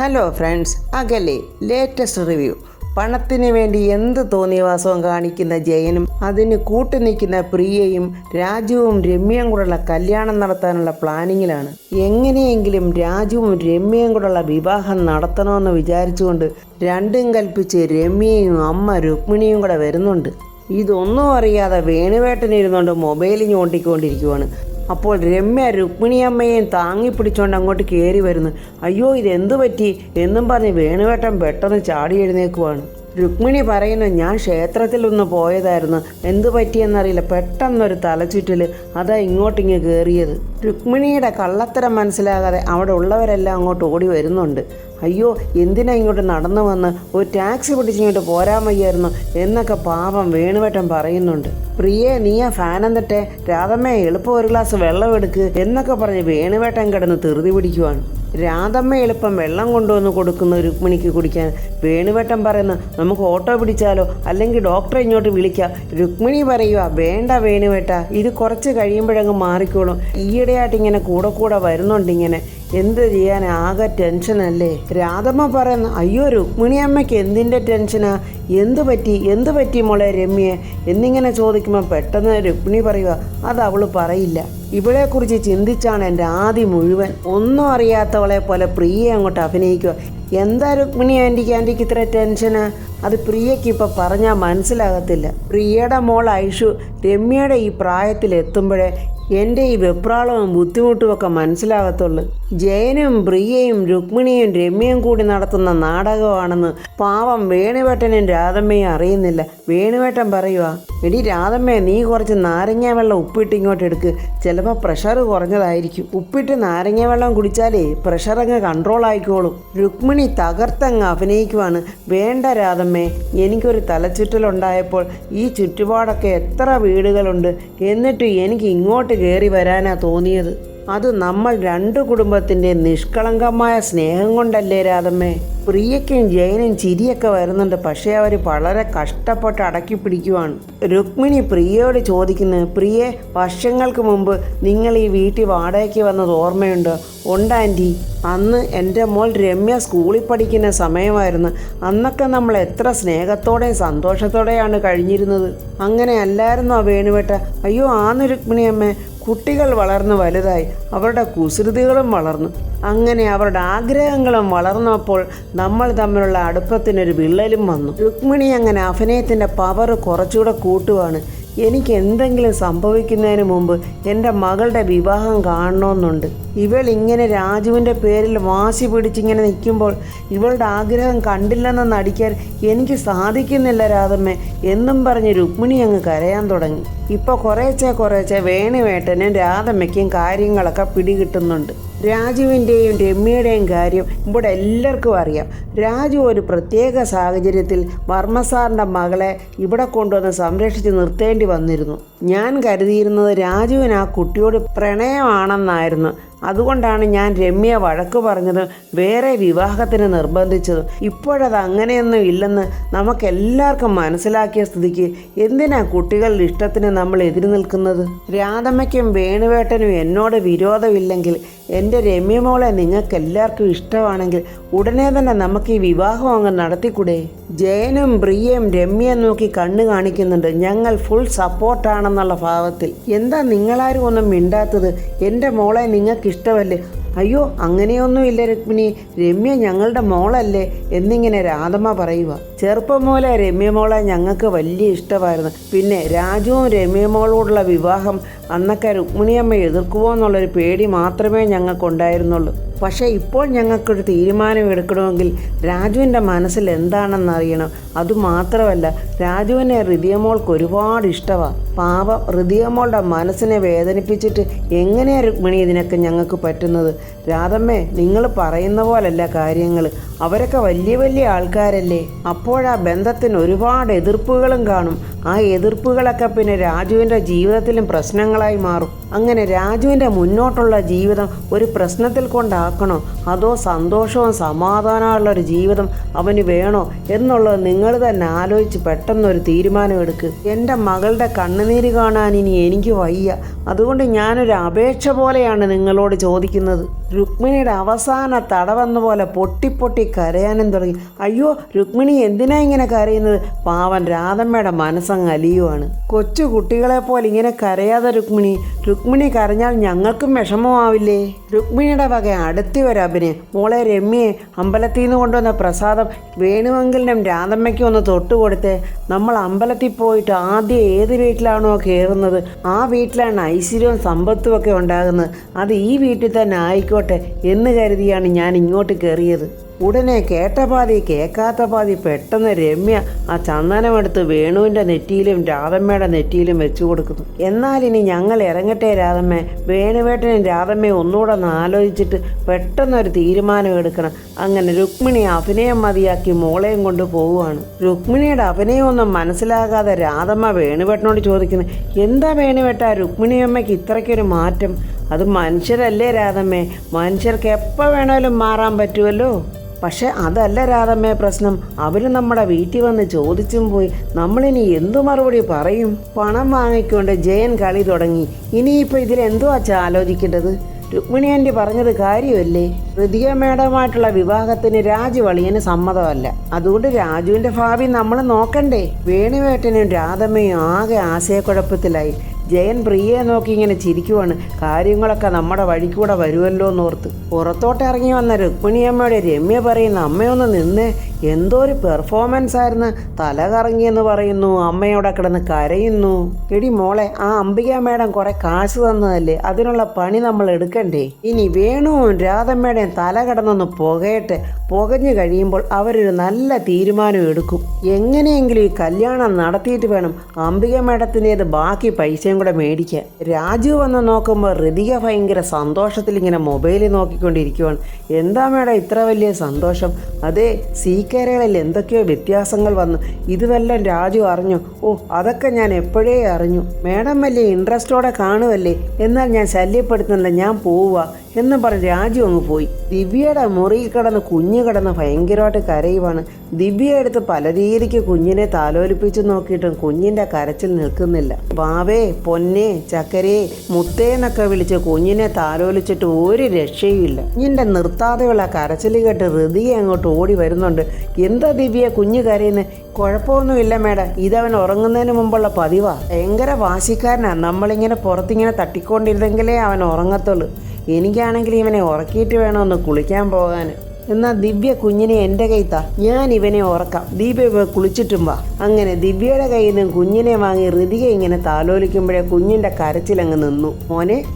Hello friends, അകലെ latest review. പണത്തിന് വേണ്ടി എന്ത് തോന്നിയവാസവും കാണിക്കുന്ന ജയനും അതിന് കൂട്ടുനിൽക്കുന്ന പ്രിയയും രാജുവും രമ്യയും കൂടെയുള്ള കല്യാണം നടത്താനുള്ള പ്ലാനിങ്ങിലാണ്. എങ്ങനെയെങ്കിലും രാജുവും രമ്യയും കൂടെയുള്ള വിവാഹം നടത്തണമെന്ന് വിചാരിച്ചുകൊണ്ട് രണ്ടും കൽപ്പിച്ച് രമ്യയും അമ്മ രുക്മിണിയും കൂടെ വരുന്നുണ്ട്. ഇതൊന്നും അറിയാതെ വേണുവേട്ടനിരുന്നുകൊണ്ട് മൊബൈൽ ഞോണ്ടിക്കൊണ്ടിരിക്കുവാണ്. അപ്പോൾ രമ്യ രുക്മിണിയമ്മയെയും താങ്ങി പിടിച്ചുകൊണ്ട് അങ്ങോട്ട് കയറി വരുന്നു. അയ്യോ, ഇതെന്തു പറ്റി എന്നും പറഞ്ഞ് വേണുവേട്ടൻ പെട്ടെന്ന് ചാടി എഴുന്നേക്കുവാണ്. രുക്മിണി പറയുന്നു, ഞാൻ ക്ഷേത്രത്തിൽ ഒന്ന് പോയതായിരുന്നു, എന്തു പറ്റിയെന്നറിയില്ല, പെട്ടെന്നൊരു തലചുറ്റൽ, അതാ ഇങ്ങോട്ടിങ്ങ് കയറിയത്. രുക്മിണിയുടെ കള്ളത്തരം മനസ്സിലാകാതെ അവിടെ ഉള്ളവരെല്ലാം അങ്ങോട്ട് ഓടി വരുന്നുണ്ട്. അയ്യോ, എന്തിനാ ഇങ്ങോട്ട് നടന്നു വന്ന് ഒരു ടാക്സി പിടിച്ചിങ്ങോട്ട് പോരാൻ വയ്യായിരുന്നു എന്നൊക്കെ പാപം വേണുവേട്ടൻ പറയുന്നുണ്ട്. പ്രിയേ, നീ ആ ഫാൻ എന്നിട്ടെ, രാധമ്മ എളുപ്പം ഒരു ഗ്ലാസ് വെള്ളം എടുക്ക് എന്നൊക്കെ പറഞ്ഞ് വേണുവേട്ടൻ കിടന്ന് ധൃതി പിടിക്കുവാണ്. രാധമ്മ എളുപ്പം വെള്ളം കൊണ്ടുവന്ന് കൊടുക്കുന്ന രുക്മിണിക്ക് കുടിക്കാൻ. വേണുവേട്ടൻ പറയുന്നു, നമുക്ക് ഓട്ടോ പിടിച്ചാലോ, അല്ലെങ്കിൽ ഡോക്ടറെ ഇങ്ങോട്ട് വിളിക്കാം. രുക്മിണി പറയുക, വേണ്ട വേണുവേട്ട, ഇത് കുറച്ച് കഴിയുമ്പോഴങ്ങ് മാറിക്കോളും, ഈയിടെയായിട്ട് ഇങ്ങനെ കൂടെ വരുന്നുണ്ട്, ഇങ്ങനെ എന്ത് ചെയ്യാൻ, ആകെ ടെൻഷനല്ലേ. രാധമ്മ പറയുന്നു, അയ്യോ രുക്മിണി അമ്മയ്ക്ക് എന്തിൻ്റെ ടെൻഷനാ, എന്തു പറ്റി മോളെ രമ്യയെ എന്നിങ്ങനെ ചോദിക്കുമ്പോൾ പെട്ടെന്ന് രുക്മിണി പറയുക, അത് അവൾ പറയില്ല, ഇവളെക്കുറിച്ച് ചിന്തിച്ചാണ് എൻ്റെ ആദ്യം മുഴുവൻ. ഒന്നും അറിയാത്തവളെ പോലെ പ്രിയയെ അങ്ങോട്ട് അഭിനയിക്കുക. എന്താ രുക്മിണി ആൻറ്റിക്ക് ഇത്ര ടെൻഷന്? അത് പ്രിയയ്ക്ക് ഇപ്പം പറഞ്ഞാൽ മനസ്സിലാകത്തില്ല. പ്രിയയുടെ മോൾ ഐഷു രമ്യയുടെ ഈ പ്രായത്തിൽ എത്തുമ്പോഴേ എൻ്റെ ഈ വെപ്രാളവും ബുദ്ധിമുട്ടുമൊക്കെ മനസ്സിലാകത്തുള്ളൂ. ജയനും പ്രിയയും രുക്മിണിയും രമ്യയും കൂടി നടത്തുന്ന നാടകമാണെന്ന് പാവം വേണുവേട്ടനും രാധമ്മയും അറിയുന്നില്ല. വേണുവേട്ടൻ പറയുക, എടി രാധമ്മേ, നീ കുറച്ച് നാരങ്ങ വെള്ളം ഉപ്പിട്ട് ഇങ്ങോട്ട് എടുക്ക്, ചിലപ്പോൾ പ്രഷർ കുറഞ്ഞതായിരിക്കും, ഉപ്പിട്ട് നാരങ്ങ വെള്ളം കുടിച്ചാലേ പ്രഷർ അങ്ങ് കൺട്രോൾ ആയിക്കോളും. രുക്മിണി തകർത്തങ്ങ് അഭിനയിക്കുവാണ്. വേണ്ട രാധമ്മേ, എനിക്കൊരു തലചുറ്റലുണ്ടായപ്പോൾ ഈ ചുറ്റുപാടൊക്കെ എത്ര വീടുകളുണ്ട്, എന്നിട്ട് എനിക്ക് ഇങ്ങോട്ട് കയറി വരാനാ തോന്നിയത്. അത് നമ്മൾ രണ്ടു കുടുംബത്തിൻ്റെ നിഷ്കളങ്കമായ സ്നേഹം കൊണ്ടല്ലേ രാധമ്മേ. പ്രിയയ്ക്കും ജയനും ചിരിയൊക്കെ വരുന്നുണ്ട്, പക്ഷേ അവർ വളരെ കഷ്ടപ്പെട്ട് അടക്കി പിടിക്കുവാണ്. രുക്മിണി പ്രിയയോട് ചോദിക്കുന്നു, പ്രിയെ, വർഷങ്ങൾക്ക് മുമ്പ് നിങ്ങൾ ഈ വീട്ടിൽ വാടകയ്ക്ക് വന്നത് ഓർമ്മയുണ്ടോ? ഉണ്ടാൻറ്റി, അന്ന് എൻ്റെ മോൾ രമ്യ സ്കൂളിൽ പഠിക്കുന്ന സമയമായിരുന്നു. അന്നൊക്കെ നമ്മൾ എത്ര സ്നേഹത്തോടെയും സന്തോഷത്തോടെയാണ് കഴിഞ്ഞിരുന്നത്. അങ്ങനെ അല്ലായിരുന്നോ വേണുവേട്ട? അയ്യോ ആന്ന് രുക്മിണി അമ്മേ, കുട്ടികൾ വളർന്ന് വലുതായി, അവരുടെ കുസൃതികളും വളർന്നു, അങ്ങനെ അവരുടെ ആഗ്രഹങ്ങളും വളർന്നപ്പോൾ നമ്മൾ തമ്മിലുള്ള അടുപ്പത്തിനൊരു വിള്ളലും വന്നു. രുക്മിണി അങ്ങനെ അഭിനയത്തിൻ്റെ പവർ കുറച്ചുകൂടെ കൂട്ടുവാണ്. എനിക്ക് എന്തെങ്കിലും സംഭവിക്കുന്നതിന് മുമ്പ് എൻ്റെ മകളുടെ വിവാഹം കാണണമെന്നുണ്ട്. ഇവൾ ഇങ്ങനെ രാജുവിൻ്റെ പേരിൽ വാശി പിടിച്ചിങ്ങനെ നിൽക്കുമ്പോൾ ഇവളുടെ ആഗ്രഹം കണ്ടില്ലെന്ന് നടിക്കാൻ എനിക്ക് സാധിക്കുന്നില്ല രാധമ്മേ എന്നും പറഞ്ഞ് രുക്മിണി അങ്ങ് കരയാൻ തുടങ്ങി. ഇപ്പോൾ കുറേശ്ശെ വേണുവേട്ടനും രാധമ്മയ്ക്കും കാര്യങ്ങളൊക്കെ പിടികിട്ടുന്നുണ്ട്. രാജുവിൻ്റെയും രമ്യയുടെയും കാര്യം ഇവിടെ എല്ലാവർക്കും അറിയാം. രാജു ഒരു പ്രത്യേക സാഹചര്യത്തിൽ വർമ്മസാറിൻ്റെ മകളെ ഇവിടെ കൊണ്ടുവന്ന് സംരക്ഷിച്ച് നിർത്തേണ്ടി വന്നിരുന്നു. ഞാൻ കരുതിയിരുന്നത് രാജുവിന് ആ കുട്ടിയോട് പ്രണയമാണെന്നായിരുന്നു. അതുകൊണ്ടാണ് ഞാൻ രമ്യ വഴക്ക് പറഞ്ഞതും വേറെ വിവാഹത്തിന് നിർബന്ധിച്ചതും. ഇപ്പോഴത് അങ്ങനെയൊന്നും ഇല്ലെന്ന് നമുക്കെല്ലാവർക്കും മനസ്സിലാക്കിയ സ്ഥിതിക്ക് എന്തിനാ കുട്ടികളുടെ ഇഷ്ടത്തിന് നമ്മൾ എതിര് നിൽക്കുന്നത്? രാധമ്മയ്ക്കും വേണുവേട്ടനും എന്നോട് വിരോധമില്ലെങ്കിൽ, എൻ്റെ രമ്യമോളെ നിങ്ങൾക്ക് എല്ലാവർക്കും ഇഷ്ടമാണെങ്കിൽ ഉടനെ തന്നെ നമുക്ക് ഈ വിവാഹം അങ്ങ് നടത്തിക്കൂടെ? ജയനും പ്രിയയും രമ്യയെ നോക്കി കണ്ണു കാണിക്കുന്നുണ്ട്, ഞങ്ങൾ ഫുൾ സപ്പോർട്ടാണെന്നുള്ള ഭാവത്തിൽ. എന്താ നിങ്ങളാരും ഒന്നും മിണ്ടാത്തത്? എൻ്റെ മോളെ നിങ്ങൾക്ക് ഇഷ്ടമല്ലേ? അയ്യോ, അങ്ങനെയൊന്നുമില്ല രുക്മിണി, രമ്യ ഞങ്ങളുടെ മോളല്ലേ എന്നിങ്ങനെ രാധമ്മ പറയുക. ചെറുപ്പം മൂലം രമ്യമോളെ ഞങ്ങൾക്ക് വലിയ ഇഷ്ടമായിരുന്നു. പിന്നെ രാജുവും രമ്യമോളോടുള്ള വിവാഹം അന്നൊക്കെ രുക്മിണിയമ്മ എതിർക്കുമോ എന്നുള്ളൊരു പേടി മാത്രമേ ഞങ്ങൾക്കുണ്ടായിരുന്നുള്ളൂ. പക്ഷേ ഇപ്പോൾ ഞങ്ങൾക്കൊരു തീരുമാനം എടുക്കണമെങ്കിൽ രാജുവിൻ്റെ മനസ്സിൽ എന്താണെന്നറിയണം. അതുമാത്രമല്ല, രാജുവിനെ ഹൃദയമോൾക്ക് ഒരുപാട് ഇഷ്ടമാണ്. പാപം ഹൃദയമോളുടെ മനസ്സിനെ വേദനിപ്പിച്ചിട്ട് എങ്ങനെയാണ് രുക്മിണി ഇതിനൊക്കെ ഞങ്ങൾക്ക് പറ്റുന്നത്? രാധമ്മേ, നിങ്ങൾ പറയുന്ന പോലല്ല കാര്യങ്ങൾ. അവരൊക്കെ വലിയ ആൾക്കാരല്ലേ. അപ്പോഴാ ബന്ധത്തിന് ഒരുപാട് എതിർപ്പുകളും കാണും. ആ എതിർപ്പുകളൊക്കെ പിന്നെ രാജുവിൻ്റെ ജീവിതത്തിലും പ്രശ്നങ്ങളായി മാറും. അങ്ങനെ രാജുവിൻ്റെ മുന്നോട്ടുള്ള ജീവിതം ഒരു പ്രശ്നത്തിൽ കൊണ്ടാകും ആക്കണോ അതോ സന്തോഷവും സമാധാനമുള്ളൊരു ജീവിതം അവന് വേണോ എന്നുള്ളത് നിങ്ങൾ തന്നെ ആലോചിച്ച് പെട്ടെന്നൊരു തീരുമാനമെടുക്ക്. എൻ്റെ മകളുടെ കണ്ണുനീര് കാണാൻ ഇനി എനിക്ക് വയ്യ. അതുകൊണ്ട് ഞാനൊരു അപേക്ഷ പോലെയാണ് നിങ്ങളോട് ചോദിക്കുന്നത്. രുക്മിണിയുടെ അവസാന തടവെന്ന പോലെ പൊട്ടി കരയാനും തുടങ്ങി. അയ്യോ രുക്മിണി എന്തിനാ ഇങ്ങനെ കരയുന്നത്? പാവൻ രാധമ്മയുടെ മനസ്സങ്ങ് അലിയുവാണ്. കൊച്ചു കുട്ടികളെ പോലെ ഇങ്ങനെ കരയാതെ രുക്മിണി കരഞ്ഞാൽ ഞങ്ങൾക്കും വിഷമമാവില്ലേ? രുക്മിണിയുടെ വക അടുത്തി ഒരു അഭിനയം. മോളെ രമ്യയെ അമ്പലത്തിൽ നിന്ന് കൊണ്ടുവന്ന പ്രസാദം വേണുവെങ്കിലും രാധമ്മയ്ക്കും ഒന്ന് തൊട്ടുകൊടുത്തേ. നമ്മൾ അമ്പലത്തിൽ പോയിട്ട് ആദ്യം ഏത് വീട്ടിലാണോ കയറുന്നത് ആ വീട്ടിലാണ് ഐശ്വര്യവും സമ്പത്തും ഒക്കെ ഉണ്ടാകുന്നത്. അത് ഈ വീട്ടിൽ തന്നെ ആയിക്കോട്ടെ എന്ന് കരുതിയാണ് ഞാൻ ഇങ്ങോട്ട് കയറിയത്. ഉടനെ കേട്ട പാതി കേൾക്കാത്ത പാതി പെട്ടെന്ന് രമ്യ ആ ചന്ദനമെടുത്ത് വേണുവിൻ്റെ നെറ്റിയിലും രാധമ്മയുടെ നെറ്റിയിലും വെച്ചു കൊടുക്കുന്നു. എന്നാൽ ഇനി ഞങ്ങൾ ഇറങ്ങട്ടെ രാധമ്മ. വേണുവേട്ടനും രാധമ്മയും ഒന്നുകൂടെ ഒന്ന് ആലോചിച്ചിട്ട് പെട്ടെന്നൊരു തീരുമാനം എടുക്കണം. അങ്ങനെ രുക്മിണി അഭിനയം മതിയാക്കി മോളെയും കൊണ്ട് പോവുകയാണ്. രുക്മിണിയുടെ അഭിനയമൊന്നും മനസ്സിലാകാതെ രാധമ്മ വേണുവേട്ടനോട് ചോദിക്കുന്നു, എന്താ വേണുവേട്ട രുക്മിണിയമ്മയ്ക്ക് ഇത്രയ്ക്കൊരു മാറ്റം? അത് മനുഷ്യരല്ലേ രാധമ്മേ, മനുഷ്യർക്ക് എപ്പോൾ വേണേലും മാറാൻ പറ്റുമല്ലോ. പക്ഷെ അതല്ല രാധമ്മേ പ്രശ്നം. അവർ നമ്മുടെ വീട്ടിൽ വന്ന് ചോദിച്ചും പോയി. നമ്മളിനി എന്തു മറുപടി പറയും? പണം വാങ്ങിക്കൊണ്ട് ജയൻ കളി തുടങ്ങി. ഇനിയിപ്പോൾ ഇതിലെന്തോ അച്ഛാ ആലോചിക്കേണ്ടത്? രുക്മിണി ആൻറ്റി പറഞ്ഞത് കാര്യമല്ലേ? ഹൃതിക മേഡമായിട്ടുള്ള വിവാഹത്തിന് രാജു വളിയന് സമ്മതമല്ല. അതുകൊണ്ട് രാജുവിൻ്റെ ഭാവി നമ്മൾ നോക്കണ്ടേ? വേണുവേട്ടനും രാധമ്മയും ആകെ ആശയക്കുഴപ്പത്തിലായി. ജയൻ പ്രിയയെ നോക്കി ഇങ്ങനെ ചിരിക്കുവാണ്. കാര്യങ്ങളൊക്കെ നമ്മുടെ വഴിക്കൂടെ വരുമല്ലോ എന്നോർത്ത്. പുറത്തോട്ട് ഇറങ്ങി വന്ന രുക്മിണിയമ്മയുടെ രമ്യ പറയുന്ന, അമ്മയൊന്ന് നിന്നേ, എന്തോ ഒരു പെർഫോമൻസ് ആയിരുന്നു, തല കറങ്ങിയെന്ന് പറയുന്നു, അമ്മയോടെ കിടന്ന് കരയുന്നു. എടി മോളെ, ആ അംബിക മേഡം കുറെ കാശ് തന്നതല്ലേ, അതിനുള്ള പണി നമ്മൾ എടുക്കണ്ടേ? ഇനി വേണുവും രാധമ്മയുടെയും തല കിടന്നൊന്ന് പുകയട്ടെ. പുകഞ്ഞു കഴിയുമ്പോൾ അവരൊരു നല്ല തീരുമാനം എടുക്കും. എങ്ങനെയെങ്കിലും ഈ കല്യാണം നടത്തിയിട്ട് വേണം അംബിക മേഡത്തിൻ്റേത് ബാക്കി പൈസയും കൂടെ മേടിക്കാൻ. രാജു വന്ന് നോക്കുമ്പോൾ ഹൃതിക ഭയങ്കര സന്തോഷത്തിൽ ഇങ്ങനെ മൊബൈലിൽ നോക്കിക്കൊണ്ടിരിക്കുവാണ്. എന്താ മേഡം ഇത്ര വലിയ സന്തോഷം? അതേ, സീക്കേരകളിൽ എന്തൊക്കെയോ വ്യത്യാസങ്ങൾ വന്നു. ഇതുവെല്ലാം രാജു അറിഞ്ഞു? ഓ, അതൊക്കെ ഞാൻ എപ്പോഴേ അറിഞ്ഞു. മേഡം വലിയ ഇൻട്രസ്റ്റോടെ കാണുമല്ലേ, എന്നാൽ ഞാൻ ശല്യപ്പെടുത്തുന്നില്ല, ഞാൻ പോവുക എന്ന് പറഞ്ഞ് രാജു അങ്ങ് പോയി. ദിവ്യയുടെ മുറിയിൽ കിടന്ന് കുഞ്ഞ് കിടന്ന് ഭയങ്കരമായിട്ട് കരയുവാണ്. ദിവ്യ എടുത്ത് പല രീതിക്ക് കുഞ്ഞിനെ താലോലിപ്പിച്ച് നോക്കിയിട്ടും കുഞ്ഞിൻ്റെ കരച്ചിൽ നിൽക്കുന്നില്ല. ബാവേ, പൊന്നെ, ചക്കരേ, മുത്തേ എന്നൊക്കെ വിളിച്ച് കുഞ്ഞിനെ താലോലിച്ചിട്ട് ഒരു രക്ഷയുമില്ല. കുഞ്ഞിൻ്റെ നിർത്താതെയുള്ള കരച്ചിൽ കേട്ട് ഹൃതിയെ അങ്ങോട്ട് ഓടി വരുന്നുണ്ട്. എന്താ ദിവ്യ കുഞ്ഞ് കരയുന്നത്? കുഴപ്പമൊന്നുമില്ല മേഡം, ഇതവൻ ഉറങ്ങുന്നതിന് മുമ്പുള്ള പതിവാ. ഭയങ്കര വാശിക്കാരനാണ്. നമ്മളിങ്ങനെ പുറത്തിങ്ങനെ തട്ടിക്കൊണ്ടിരുന്നെങ്കിലേ അവൻ ഉറങ്ങത്തുള്ളൂ. എനിക്കാണെങ്കിൽ ഇവനെ ഉറക്കിയിട്ട് വേണമെന്ന് കുളിക്കാൻ പോകാൻ. എന്നാൽ ദിവ്യ കുഞ്ഞിനെ എൻ്റെ കൈത്താ, ഞാൻ ഇവനെ ഉറക്കാം, ദീപ കുളിച്ചിട്ടും വാ. അങ്ങനെ ദിവ്യയുടെ കയ്യിൽ നിന്ന് കുഞ്ഞിനെ വാങ്ങി ഹൃതിക ഇങ്ങനെ താലോലിക്കുമ്പോഴേ കുഞ്ഞിൻ്റെ കരച്ചിലങ്ങ് നിന്നു.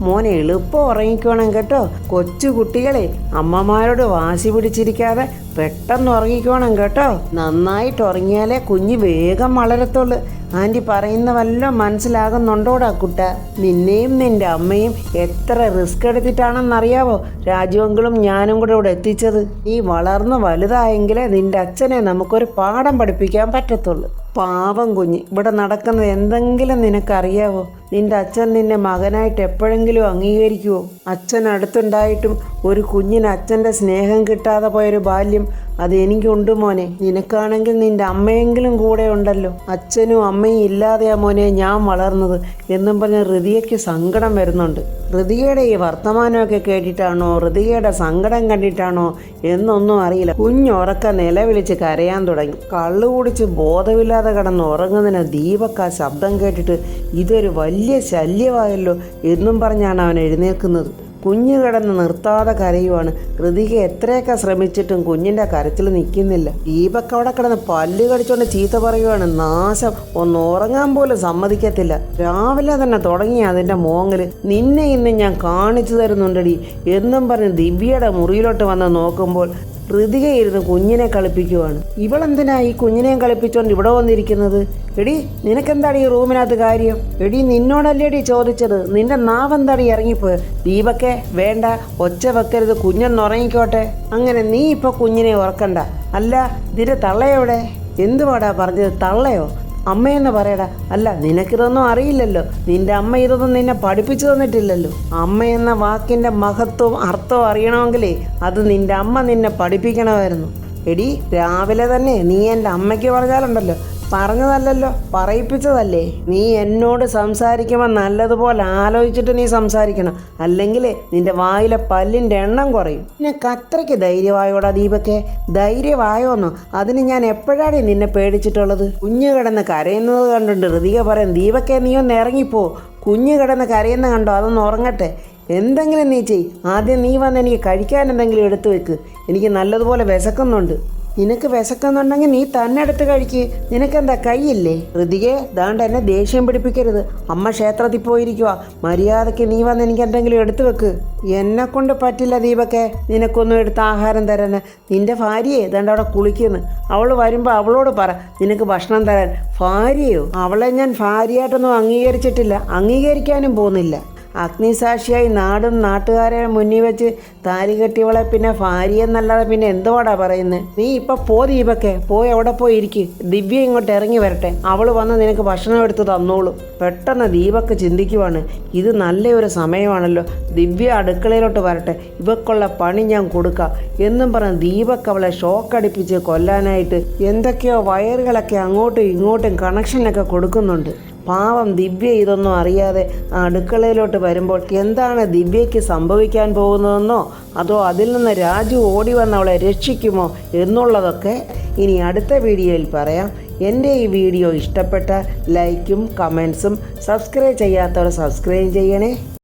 മോനെ എളുപ്പം ഉറങ്ങിക്കോണം കേട്ടോ. കൊച്ചു കുട്ടികളെ അമ്മമാരോട് വാശി പിടിച്ചിരിക്കാതെ പെട്ടെന്ന് ഉറങ്ങിക്കോണം കേട്ടോ. നന്നായിട്ട് ഉറങ്ങിയാലേ കുഞ്ഞ് വേഗം വളരത്തുള്ളൂ. ആൻറ്റി പറയുന്ന വല്ലതും മനസ്സിലാകുന്നുണ്ടോടാ കുട്ട? നിന്നെയും നിൻ്റെ അമ്മയും എത്ര റിസ്ക് എടുത്തിട്ടാണെന്നറിയാവോ രാജുവെങ്കിലും ഞാനും കൂടെ ഇവിടെ എത്തിച്ചത്. നീ വളർന്ന് വലുതായെങ്കിലേ നിൻ്റെ അച്ഛനെ നമുക്കൊരു പാഠം പഠിപ്പിക്കാൻ പറ്റത്തുള്ളൂ. പാവം കുഞ്ഞ് ഇവിടെ നടക്കുന്നത് എന്തെങ്കിലും നിനക്കറിയാവോ? നിൻ്റെ അച്ഛൻ നിന്നെ മകനായിട്ട് എപ്പോഴെങ്കിലും അംഗീകരിക്കുമോ? അച്ഛൻ അടുത്തുണ്ടായിട്ടും ഒരു കുഞ്ഞിന് അച്ഛൻ്റെ സ്നേഹം കിട്ടാതെ പോയൊരു ബാല്യം അത് എനിക്കുണ്ട് മോനെ. നിനക്കാണെങ്കിൽ നിൻ്റെ അമ്മയെങ്കിലും കൂടെ ഉണ്ടല്ലോ. അച്ഛനും അമ്മയും ഇല്ലാതെയാ മോനെ ഞാൻ വളർന്നത് എന്നും പറഞ്ഞ് ഹൃതികയ്ക്ക് സങ്കടം വരുന്നുണ്ട്. ഹൃതികയുടെ ഈ വർത്തമാനമൊക്കെ കേട്ടിട്ടാണോ ഹൃതികയുടെ സങ്കടം കണ്ടിട്ടാണോ എന്നൊന്നും അറിയില്ല. കുഞ്ഞുറക്ക നിലവിളിച്ച് കരയാൻ തുടങ്ങി. കള്ളു കുടിച്ച് ബോധമില്ലാതെ കിടന്ന് ഉറങ്ങുന്നതിന് ദീപക് ആ ശബ്ദം കേട്ടിട്ട് ഇതൊരു വലിയ ശല്യമായല്ലോ എന്നും പറഞ്ഞാണ് അവൻ എഴുന്നേൽക്കുന്നത്. കുഞ്ഞ് കിടന്ന് നിർത്താതെ കരയുവാണ്. ഹൃതിക എത്രയൊക്കെ ശ്രമിച്ചിട്ടും കുഞ്ഞിൻ്റെ കരച്ചിൽ നിൽക്കുന്നില്ല. ദീപക് അവിടെ കിടന്ന് പല്ല് കടിച്ചുകൊണ്ട് ചീത്ത പറയുവാണ്. നാശം, ഒന്ന് ഉറങ്ങാൻ പോലും സമ്മതിക്കത്തില്ല. രാവിലെ തന്നെ തുടങ്ങി അതിൻ്റെ മോങ്ങല്. നിന്നെ ഇന്ന് ഞാൻ കാണിച്ചു തരുന്നുണ്ടടി എന്നും പറഞ്ഞ് ദിവ്യയുടെ മുറിയിലോട്ട് വന്ന് നോക്കുമ്പോൾ ഹൃതിക ഇരുന്ന് കുഞ്ഞിനെ കളിപ്പിക്കുവാണ്. ഇവളെന്തിനാ ഈ കുഞ്ഞിനെയും കളിപ്പിച്ചുകൊണ്ട് ഇവിടെ വന്നിരിക്കുന്നത്? എടി, നിനക്കെന്താടി ഈ റൂമിനകത്ത് കാര്യം? എടി, നിന്നോടല്ലേടി ചോദിച്ചത്, നിന്റെ നാവെന്താടി ഇറങ്ങിപ്പോയോ? ദീപക്കെ വേണ്ട, ഒച്ച വെക്കരുത്, കുഞ്ഞൊന്നുറങ്ങിക്കോട്ടെ. അങ്ങനെ നീ ഇപ്പോൾ കുഞ്ഞിനെ ഉറക്കണ്ട. അല്ല, ഇതിൻ്റെ തള്ളയെവിടെ? എന്തുവാടാ പറഞ്ഞത്? തള്ളയോ? അമ്മയെന്ന് പറയടാ. അല്ല, നിനക്കിതൊന്നും അറിയില്ലല്ലോ. നിന്റെ അമ്മ ഇതൊന്നും നിന്നെ പഠിപ്പിച്ചു തന്നിട്ടില്ലല്ലോ. അമ്മയെന്ന വാക്കിൻ്റെ മഹത്വവും അർത്ഥവും അറിയണമെങ്കിലേ അത് നിന്റെ അമ്മ നിന്നെ പഠിപ്പിക്കണമായിരുന്നു. എടി, രാവിലെ തന്നെ നീ എൻ്റെ അമ്മയ്ക്ക് പറഞ്ഞാലുണ്ടല്ലോ, പറഞ്ഞതല്ലല്ലോ, പറയിപ്പിച്ചതല്ലേ. നീ എന്നോട് സംസാരിക്കുമ്പോൾ നല്ലതുപോലെ ആലോചിച്ചിട്ട് നീ സംസാരിക്കണം, അല്ലെങ്കിൽ നിന്റെ വായിലെ പല്ലിൻ്റെ എണ്ണം കുറയും. നിനക്ക് അത്രയ്ക്ക് ധൈര്യമായോടാ ദീപക്കെ? ധൈര്യമായോന്നോ? അതിന് ഞാൻ എപ്പോഴാണ് നിന്നെ പേടിച്ചിട്ടുള്ളത്? കുഞ്ഞു കിടന്ന് കരയുന്നത് കണ്ടുണ്ട് ഋതിക പറയും, ദീപക്കെ നീ ഒന്ന് ഇറങ്ങിപ്പോ, കുഞ്ഞു കിടന്ന് കരയുന്ന കണ്ടോ, അതൊന്ന് ഉറങ്ങട്ടെ. എന്തെങ്കിലും നീ ചെയ്. ആദ്യം നീ വന്ന് എനിക്ക് കഴിക്കാൻ എന്തെങ്കിലും എടുത്തു വെക്ക്. എനിക്ക് നല്ലതുപോലെ വിശക്കുന്നുണ്ട്. നിനക്ക് വിശക്കുന്നുണ്ടെങ്കിൽ നീ തന്നെ എടുത്ത് കഴിക്ക്. നിനക്കെന്താ കൈയില്ലേ? ഋതികെ, ദാണ്ട് എന്നെ ദേഷ്യം പിടിപ്പിക്കരുത്. അമ്മ ക്ഷേത്രത്തിൽ പോയിരിക്കുക. മര്യാദയ്ക്ക് നീ വന്ന് എനിക്ക് എന്തെങ്കിലും എടുത്തു വെക്ക്. എന്നെ കൊണ്ട് പറ്റില്ല ദീപക്കെ നിനക്കൊന്നും എടുത്ത് ആഹാരം തരാൻ. നിന്റെ ഭാര്യയെ ദാണ്ട് അവിടെ കുളിക്കുന്നു. അവൾ വരുമ്പോൾ അവളോട് പറ നിനക്ക് ഭക്ഷണം തരാൻ. ഭാര്യയോ? അവളെ ഞാൻ ഭാര്യയായിട്ടൊന്നും അംഗീകരിച്ചിട്ടില്ല, അംഗീകരിക്കാനും പോകുന്നില്ല. അഗ്നിസാക്ഷിയായി നാടും നാട്ടുകാരെ മുന്നിൽ വെച്ച് താലി കെട്ടിയവളെ പിന്നെ ഭാര്യ എന്നല്ലാതെ പിന്നെ എന്തുവാടാ പറയുന്നത്? നീ ഇപ്പം പോ ദീപക്കെ, പോയി അവിടെ പോയി ഇരിക്കും. ദിവ്യ ഇങ്ങോട്ട് ഇറങ്ങി വരട്ടെ, അവൾ വന്ന് നിനക്ക് ഭക്ഷണം എടുത്ത് തന്നോളൂ. പെട്ടെന്ന് ദീപക്ക് ചിന്തിക്കുവാണ്, ഇത് നല്ലൊരു സമയമാണല്ലോ, ദിവ്യ അടുക്കളയിലോട്ട് വരട്ടെ, ഇവക്കുള്ള പണി ഞാൻ കൊടുക്കാം എന്നും പറഞ്ഞ് ദീപക്ക് അവളെ ഷോക്കടിപ്പിച്ച് കൊല്ലാനായിട്ട് എന്തൊക്കെയോ വയറുകളൊക്കെ അങ്ങോട്ടും ഇങ്ങോട്ടും കണക്ഷനൊക്കെ കൊടുക്കുന്നുണ്ട്. പാവം ദിവ്യ ഇതൊന്നും അറിയാതെ അടുക്കളയിലോട്ട് വരുമ്പോൾ എന്താണ് ദിവ്യയ്ക്ക് സംഭവിക്കാൻ പോകുന്നതെന്നോ അതോ അതിൽ നിന്ന് രാജു ഓടി വന്ന് അവളെ രക്ഷിക്കുമോ എന്നുള്ളതൊക്കെ ഇനി അടുത്ത വീഡിയോയിൽ പറയാം. എൻ്റെ ഈ വീഡിയോ ഇഷ്ടപ്പെട്ട ലൈക്കും കമൻസും സബ്സ്ക്രൈബ് ചെയ്യാത്തവർ സബ്സ്ക്രൈബ് ചെയ്യണേ.